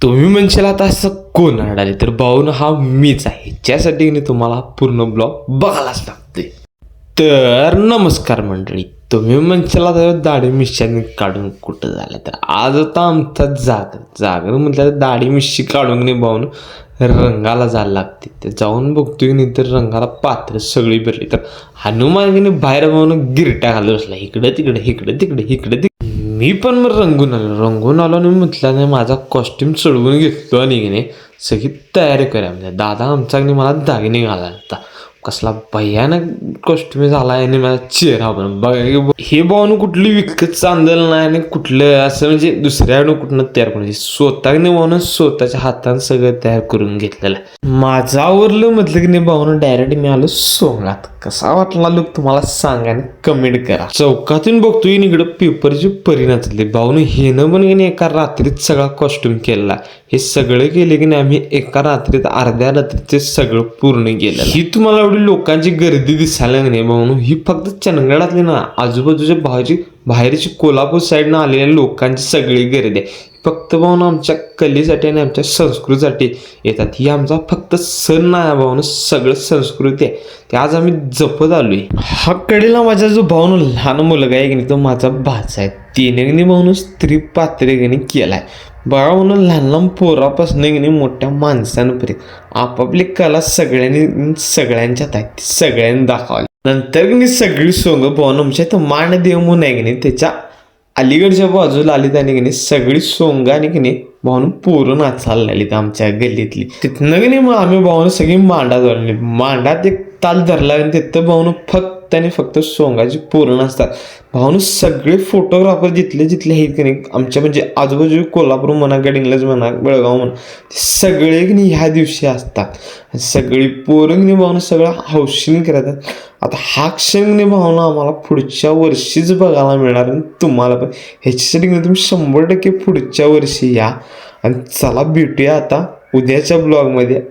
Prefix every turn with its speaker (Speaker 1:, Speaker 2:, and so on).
Speaker 1: तुम्ही म्हणशाल आता असं कोण अडाले, तर भाऊन हा मीच आहे, ज्यासाठी तुम्हाला पूर्ण ब्लॉग बघायलाच लागते. तर नमस्कार मंडळी, तुम्ही म्हणशाल आता दाढी मिश्याने काढून कुठं झालं, तर आज आता आमचा जागर म्हटलं तर दाढी मिशी काढून नाही भाऊन रंगाला जायला लागते. तर जाऊन बघतोय नाही तर रंगाला पात्र सगळी भरली. तर हनुमान बाहेर भाऊन गिरट्या घालत बसला, इकडे तिकडे इकडे तिकडे इकडे तिकडे. मी पण मग रंगून आलो आणि म्हटलं नाही माझा कॉस्ट्युम चढवून घेतलो आणि नाही सगळी तयारी करा. म्हणजे दादा आमचा मला दागिने घालायला कसला भयानक कॉस्ट्युम झाला आणि माझा चेहरा पण बघा. हे भाऊन कुठली विकत चांदलं नाही आणि कुठलं असं म्हणजे दुसऱ्यानं कुठनं तयार करून स्वतःने भाऊन स्वतःच्या हातानं सगळं तयार करून घेतलेलं आहे. माझं आवरलं म्हटलं की नाही भाऊन डायरेक्ट मी आलो सोंगात. कसा वाटला लुक तुम्हाला सांगा आणि कमेंट करा. चौकातून बघतोय इकडं पेपरची परिणाम भाऊन हेनं पण की नाही एका रात्रीत सगळा कॉस्ट्युम केलेला. हे सगळं केले की नाही आम्ही एका रात्रीत अर्ध्या रात्रीत सगळं पूर्ण केलं. ही तुम्हाला एवढी लोकांची गर्दी दिसायला नाही भाऊन, ही फक्त चंदगडातली ना आजूबाजूच्या बाहेरची कोल्हापूर साईडनं आलेल्या लोकांची सगळी गर्दी आहे. फक्त भाऊन आमच्या कलेसाठी आणि आमच्या संस्कृतीसाठी येतात. ही आमचा फक्त सण नाही भाऊन, सगळं संस्कृती आहे, ते आज आम्ही जपत आलोय. हा कडेला माझा जो भाऊन लहान मुलगा आहे की नाही तो माझा भाचा आहे. तिने भाऊन स्त्री पात्रे की नाही केलाय. बघा म्हणून लहान लहान पोरापासून की नाही मोठ्या माणसांपर्यंत आपापली कला सगळ्यांच्यात आहे, ती सगळ्यांनी दाखवली. नंतर की नाही सगळी सोंग भाऊन आमच्या इथं मानदेव म्हणून आहे की नाही त्याच्या अलीकडच्या बाजूला आली त्याने की नाही सगळी सोंग आणि की नाही भाऊन पोरं नाचायला लागली आमच्या गल्लीतली. तिथनं की नाही मग आम्ही भाऊन सगळी मांडा धरली. मांडात एक ताल धरला आणि तिथं भाऊन फक्त आणि फक्त सोंगाची पोरं नाचतात. भाऊन सगळे फोटोग्राफर जिथले आहेत की नाही आमच्या म्हणजे आजूबाजू कोल्हापूर म्हणा गडिंग्लज म्हणा बेळगाव म्हणा सगळे की नाही ह्या दिवशी असतात. सगळी पोरं की नाही भाऊन सगळं हौशीने करतात. आता हा क्षण नाही भावना आम्हाला पुढच्या वर्षीच बघायला मिळणार आणि तुम्हाला पण ह्याच्यासाठी तुम्ही 100% पुढच्या वर्षी या. आणि चला भेटूया आता उद्याच्या ब्लॉगमध्ये.